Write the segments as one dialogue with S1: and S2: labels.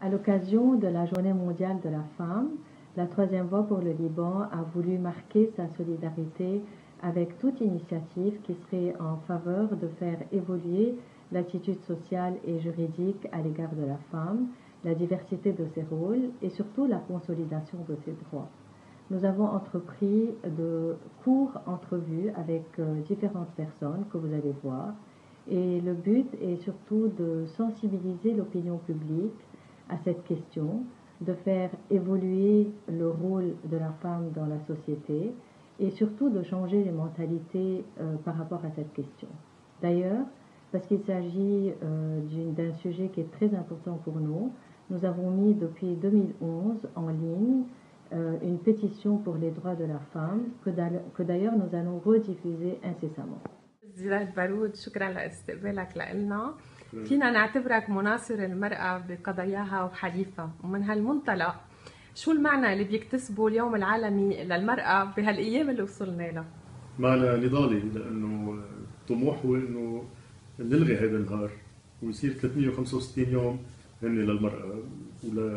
S1: À l'occasion de la Journée mondiale de la femme, la Troisième Voie pour le Liban a voulu marquer sa solidarité avec toute initiative qui serait en faveur de faire évoluer l'attitude sociale et juridique à l'égard de la femme, la diversité de ses rôles et surtout la consolidation de ses droits. Nous avons entrepris de courtes entrevues avec différentes personnes que vous allez voir et le but est surtout de sensibiliser l'opinion publique à cette question, de faire évoluer le rôle de la femme dans la société et surtout de changer les mentalités par rapport à cette question. D'ailleurs, parce qu'il s'agit d'un sujet qui est très important pour nous, nous avons mis depuis 2011 en ligne une pétition pour les droits de la femme que d'ailleurs nous allons rediffuser incessamment.
S2: زياد بارود، شكرا لاستقبالك لنا. فينا نعتبرك مناصر المرأة بقضاياها وحليفها، ومن هالمنطلق شو المعنى اللي بيكتسبه اليوم العالمي للمرأة بهالأيام اللي وصلنا لها؟
S3: معنى نضالي، لأنه الطموح هو إنه نلغي هذا النهار ويصير 365 يوم هن للمرأة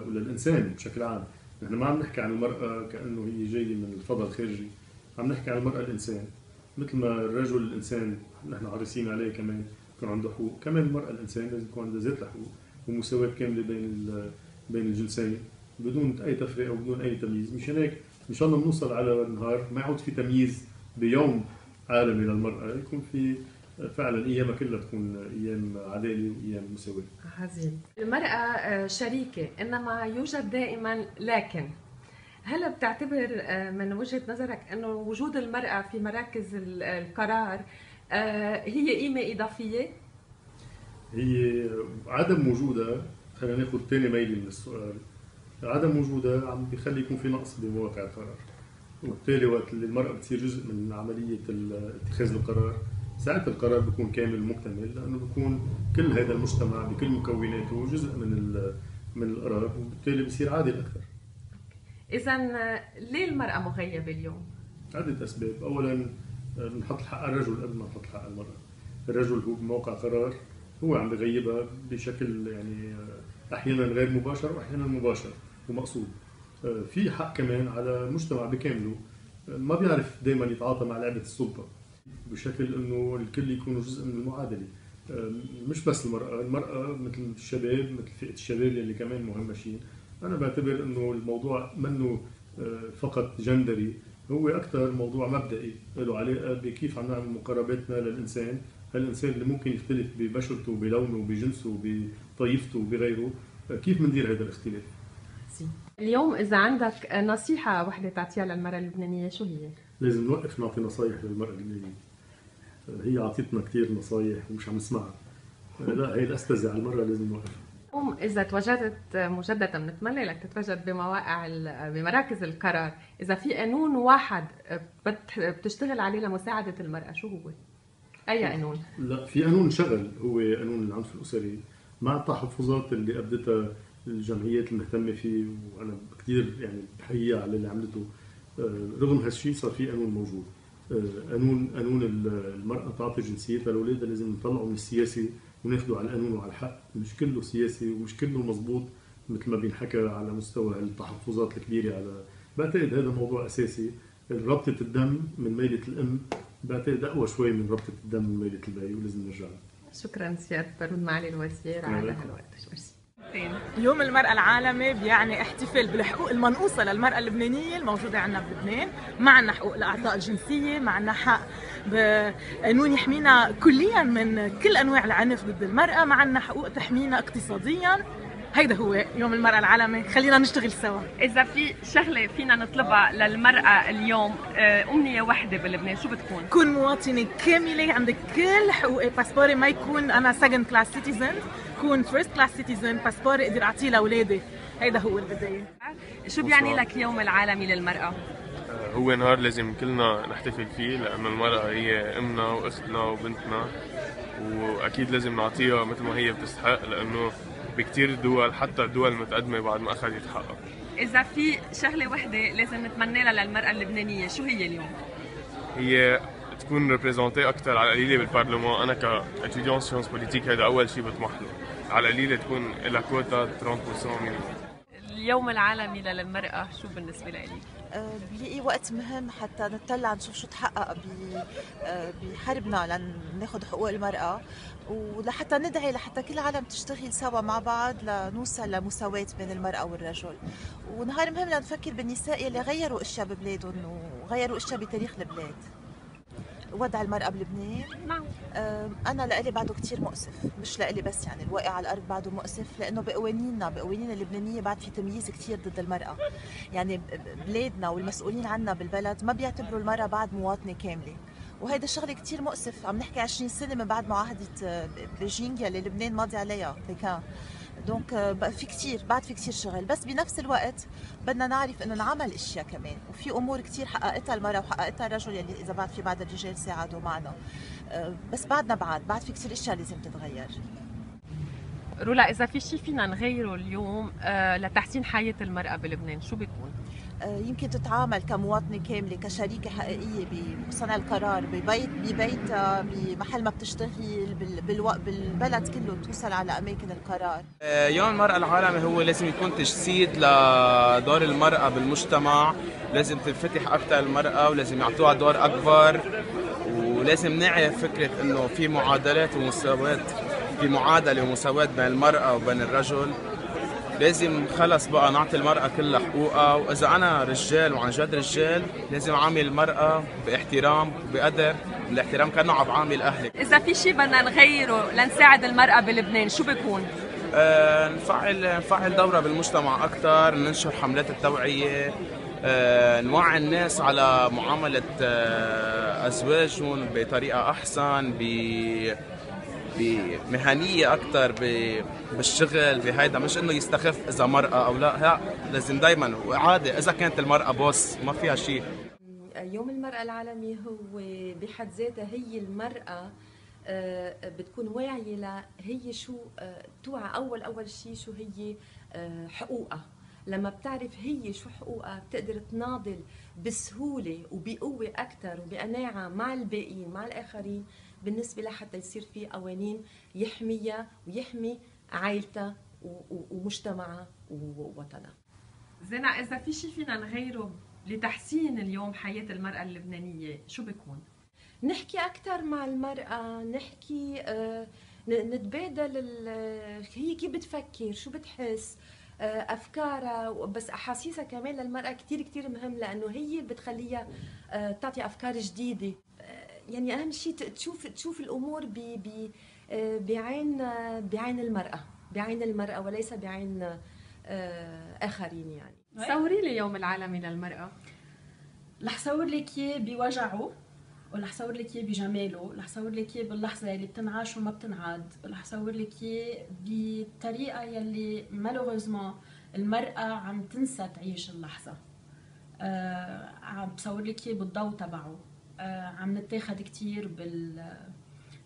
S3: وللإنسان بشكل عام. نحن ما عم نحكي عن المرأة كأنه هي جاية من الفضاء الخارجي، عم نحكي عن المرأة الإنسان. مثل ما الرجل الإنسان نحن حريصين عليه كمان يكون عنده حقوق، كمان المرأة الإنسان لازم يكون عندها ذات الحقوق ومساواة كاملة بين الجنسين بدون أي تفرقة وبدون أي تمييز. مشان هيك إن شاء الله بنوصل على نهار ما يعود في تمييز بيوم عالمي للمرأة، يكون في فعلا أيامها كلها تكون أيام عدالة وأيام مساواة.
S2: عظيم. المرأة شريكة، إنما يوجد دائما لكن. هل بتعتبر من وجهة نظرك أنه وجود المرأة في مراكز القرار هي قيمة إضافية؟
S3: هي عدم وجودها، خلينا ناخذ ثاني ميلة من السؤال، عدم وجودها عم بيخلي يكون في نقص بمواقع القرار، وبالتالي وقت اللي المرأة بتصير جزء من عملية اتخاذ القرار ساعتها القرار بيكون كامل مكتمل، لأنه بيكون كل هذا المجتمع بكل مكوناته جزء من القرار، وبالتالي بصير عادل أكثر.
S2: إذا ليه المرأة مغيبة اليوم؟
S3: عدة أسباب. أولاً بنحط الحق على الرجل قبل ما نحط الحق على المرأة. الرجل هو بموقع قرار هو عم بغيبها بشكل يعني أحياناً غير مباشر وأحياناً مباشر ومقصود. في حق كمان على المجتمع بكامله ما بيعرف دائماً يتعاطى مع لعبة السلطة بشكل إنه الكل يكونوا جزء من المعادلة. مش بس المرأة مثل الشباب، مثل فئة الشباب اللي كمان مهمشين. أنا بعتبر إنه الموضوع منه فقط جندري، هو أكثر موضوع مبدئي له علاقة بكيف عم نعمل مقارباتنا للإنسان، هالإنسان اللي ممكن يختلف ببشرته بلونه بجنسه بطائفته بغيره، كيف بندير هذا الاختلاف؟
S2: اليوم إذا عندك نصيحة واحدة تعطيها للمرأة اللبنانية شو هي؟
S3: لازم نوقف نعطي نصايح للمرأة اللبنانية. هي عطيتنا كثير نصايح ومش عم نسمعها. لا، هي الأستاذة على المرأة لازم نوقفها.
S2: إذا تواجدت مجددا بنتمنى لك تتواجد بمراكز القرار، إذا في قانون واحد بتشتغل عليه لمساعدة المرأة شو هو؟ أي قانون؟
S3: لا، في قانون شغل هو قانون العنف الأسري مع التحفظات اللي أبدتها الجمعيات المهتمة فيه، وأنا كثير يعني بحييها على اللي عملته. رغم هالشيء صار في قانون موجود. قانون المرأة تعطي جنسيتها لأولادها لازم نطلعه من السياسي وناخده على القانون وعلى الحق، مش كله سياسي ومش كله مزبوط مثل ما بينحكى على مستوى التحفظات الكبيرة. على بعتقد هذا موضوع أساسي. ربطة الدم من ميلة الأم بعتقد أقوى شوي من ربطة الدم من ميلة البي، ولازم نرجع.
S2: شكرا سيادة بارود معالي الوزير على هالوقت.
S4: يوم المرأة العالمي بيعني احتفال بالحقوق المنقوصة للمرأة اللبنانية الموجودة عندنا بلبنان. ما عندنا حقوق الأعضاء الجنسية، ما عندنا حق بقانون يحمينا كليا من كل أنواع العنف ضد المرأة، ما عندنا حقوق تحمينا اقتصاديا. هيدا هو يوم المرأة العالمي، خلينا نشتغل سوا.
S2: إذا في شغلة فينا نطلبها للمرأة اليوم، أمنية واحدة بلبنان، شو بتكون؟
S4: كون مواطنة كاملة عندك كل حقوقي، باسبوري ما يكون أنا سكند كلاس سيتيزن، كون فيرست كلاس سيتيزن، باسبوري أقدر أعطيه لأولادي. هيدا هو البداية.
S2: شو بيعني لك اليوم العالمي للمرأة؟
S5: هو نهار لازم كلنا نحتفل فيه، لأنه المرأة هي أمنا وأختنا وبنتنا، وأكيد لازم نعطيها مثل ما هي بتستحق، لأنه بكتير دول حتى الدول المتقدمة بعد ما أخذت حقها.
S2: إذا في شغلة وحدة لازم نتمنى لها للمرأة اللبنانية شو هي اليوم؟
S5: هي تكون ريبريزونتي اكثر على القليله بالبرلمان. انا كاتيديون سيونس بوليتيك هذا اول شيء بطمح له، على القليله تكون لها كوتا 30% مينيموم.
S2: اليوم العالمي للمرأة شو بالنسبة لك؟
S4: بلاقي وقت مهم حتى نطلع نشوف شو تحقق بحربنا لناخذ حقوق المرأة، ولحتى ندعي لحتى كل العالم تشتغل سوا مع بعض لنوصل لمساواة بين المرأة والرجل. ونهار مهم لنفكر بالنساء اللي غيروا اشياء ببلادهم وغيروا اشياء بتاريخ البلاد. وضع المرأة بلبنان
S2: نعم
S4: أنا لإلي بعده كتير مؤسف، مش لإلي بس، يعني الواقع على الأرض بعده مؤسف، لأنه بقوانيننا اللبنانية بعد في تمييز كتير ضد المرأة. يعني بلادنا والمسؤولين عنا بالبلد ما بيعتبروا المرأة بعد مواطنة كاملة، وهيدا الشغله كتير مؤسف. عم نحكي 20 سنة من بعد معاهدة بيجينغ يلي لبنان ماضي عليها بكان. دونك في كتير شغل، بس بنفس الوقت بدنا نعرف انه نعمل اشياء كمان، وفي امور كتير حققتها المراه وحققتها الرجل، يلي اذا بعد في بعض الرجال ساعدوا معنا، بس بعدنا بعد في كتير اشياء لازم تتغير.
S2: رولا، اذا في شيء فينا نغيره اليوم لتحسين حياه المراه بلبنان شو بيكون؟
S4: يمكن تتعامل كمواطنة كاملة، كشريكة حقيقية بصنع القرار، ببيتها، بمحل ما بتشتغل، بالبلد كله، توصل على أماكن القرار.
S6: يوم المرأة العالمي هو لازم يكون تجسيد لدور المرأة بالمجتمع، لازم تنفتح أكثر المرأة ولازم يعطوها دور أكبر، ولازم نعرف فكرة إنه في معادلات ومساواة، في معادلة ومساواة بين المرأة وبين الرجل. لازم خلص بقى نعطي المرأة كل حقوقها، وإذا أنا رجال وعن جد رجال لازم أعامل المرأة باحترام وبقدر، بالاحترام كأنه عم بعامل أهلي.
S2: إذا في شيء بدنا نغيره لنساعد المرأة بلبنان شو بيكون؟
S6: نفعل دورها بالمجتمع أكثر، ننشر حملات التوعية، نوعي الناس على معاملة أزواجهم بطريقة أحسن، بمهنية أكثر بالشغل بهيدا، مش إنه يستخف إذا مرأة أو لا، لازم دايما وعادة إذا كانت المرأة بوس ما فيها شيء.
S7: يوم المرأة العالمي هو بحد ذاتها هي المرأة بتكون واعية هي شو توعى أول شيء شو هي حقوقها. لما بتعرف هي شو حقوقها بتقدر تناضل بسهولة وبقوة أكثر وبقناعة مع الباقيين مع الآخرين، بالنسبة لحتى يصير في قوانين يحميها ويحمي عائلتها ومجتمعها ووطنها.
S2: زينة، إذا في شيء فينا نغيره لتحسين اليوم حياة المرأة اللبنانية شو بيكون؟
S7: نحكي أكثر مع المرأة، نحكي نتبادل هي كيف بتفكر، شو بتحس، أفكارها، بس أحاسيسها كمان للمرأة كتير مهم، لأنه هي اللي بتخليها تعطي أفكار جديدة. يعني أهم شيء تشوف الأمور بعين المرأة وليس بعين آخرين. يعني
S2: صوري لي يوم العالمي للمرأة.
S8: رح صور لك اياه بوجعه، ورح صور لك اياه بجماله، رح صور لك اياه باللحظه اللي بتنعاش وما بتنعاد، رح صور لك اياه بالطريقه يلي مالوغوزمون المراه عم تنسى تعيش اللحظه. عم بصور لك اياه بالضوء تبعه، عم نتاخد كتير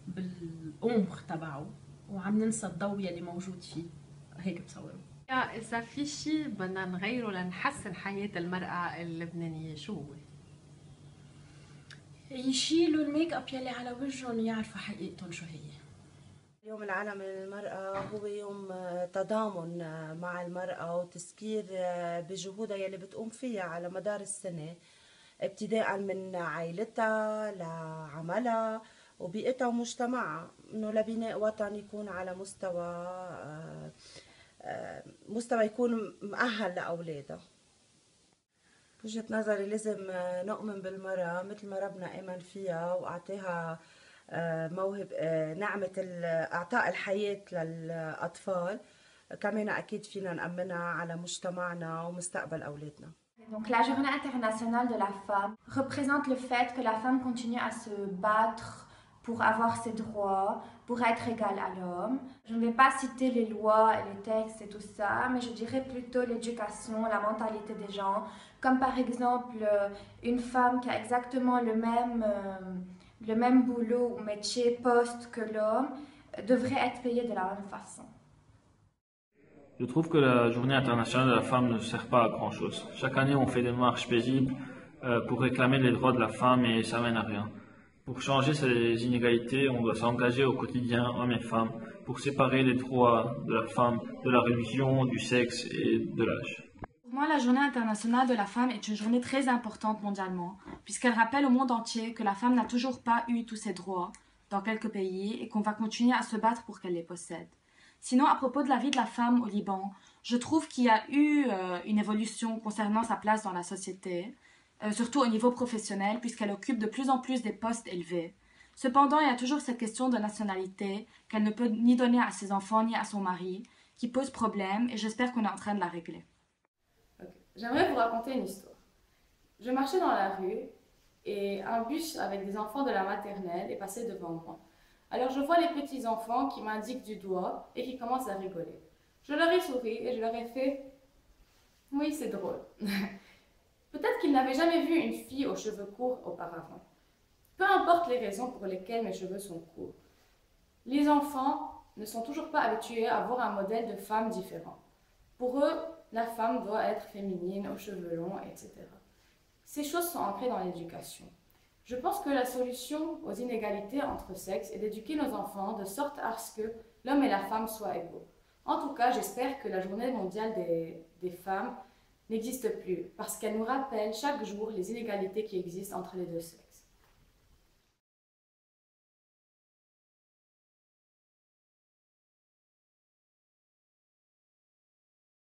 S8: بالأمخ تبعه، وعم ننسى الضوء يلي موجود فيه، هيك بصوره.
S2: إذا في شيء بدنا نغيره لنحسن حياة المرأة اللبنانية شو هو؟
S8: يشيلوا الميك اب يلي على وجههم ويعرفوا حقيقتهم شو هي.
S9: يوم العالمي للمرأة هو يوم تضامن مع المرأة وتذكير بجهودها يلي بتقوم فيها على مدار السنة، ابتداء من عائلتها لعملها وبيئتها ومجتمعها، انه لبناء وطن يكون على مستوى يكون مؤهل لاولادها. وجهة نظري لازم نؤمن بالمرأة مثل ما ربنا آمن فيها واعطاها موهبة نعمة اعطاء الحياة للاطفال، كمان اكيد فينا نأمنها على مجتمعنا ومستقبل اولادنا.
S10: Donc la journée internationale de la femme représente le fait que la femme continue à se battre pour avoir ses droits, pour être égale à l'homme. Je ne vais pas citer les lois et les textes et tout ça, mais je dirais plutôt l'éducation, la mentalité des gens. Comme par exemple une femme qui a exactement le même boulot ou métier, poste que l'homme, devrait être payée de la même façon.
S11: Je trouve que la journée internationale de la femme ne sert pas à grand chose. Chaque année, on fait des marches paisibles pour réclamer les droits de la femme et ça mène à rien. Pour changer ces inégalités, on doit s'engager au quotidien, hommes et femmes, pour séparer les droits de la femme de la religion, du sexe et de l'âge.
S10: Pour moi, la Journée internationale de la femme est une journée très importante mondialement, puisqu'elle rappelle au monde entier que la femme n'a toujours pas eu tous ses droits dans quelques pays et qu'on va continuer à se battre pour qu'elle les possède. Sinon, à propos de la vie de la femme au Liban, je trouve qu'il y a eu une évolution concernant sa place dans la société, surtout au niveau professionnel, puisqu'elle occupe de plus en plus des postes élevés. Cependant, il y a toujours cette question de nationalité qu'elle ne peut ni donner à ses enfants ni à son mari, qui pose problème, et j'espère qu'on est en train de la régler.
S12: Okay. J'aimerais vous raconter une histoire. Je marchais dans la rue et un bus avec des enfants de la maternelle est passé devant moi. Alors je vois les petits enfants qui m'indiquent du doigt et qui commencent à rigoler. Je leur ai souri et je leur ai fait « Oui, c'est drôle ». Peut-être qu'ils n'avaient jamais vu une fille aux cheveux courts auparavant. Peu importe les raisons pour lesquelles mes cheveux sont courts. Les enfants ne sont toujours pas habitués à voir un modèle de femme différent. Pour eux, la femme doit être féminine, aux cheveux longs, etc. Ces choses sont ancrées dans l'éducation. Je pense que la solution aux inégalités entre sexes est d'éduquer nos enfants de sorte à ce que l'homme et la femme soient égaux. En tout cas, j'espère que la Journée mondiale des femmes n'existe plus, parce qu'elle nous rappelle chaque jour les inégalités qui existent entre les deux sexes.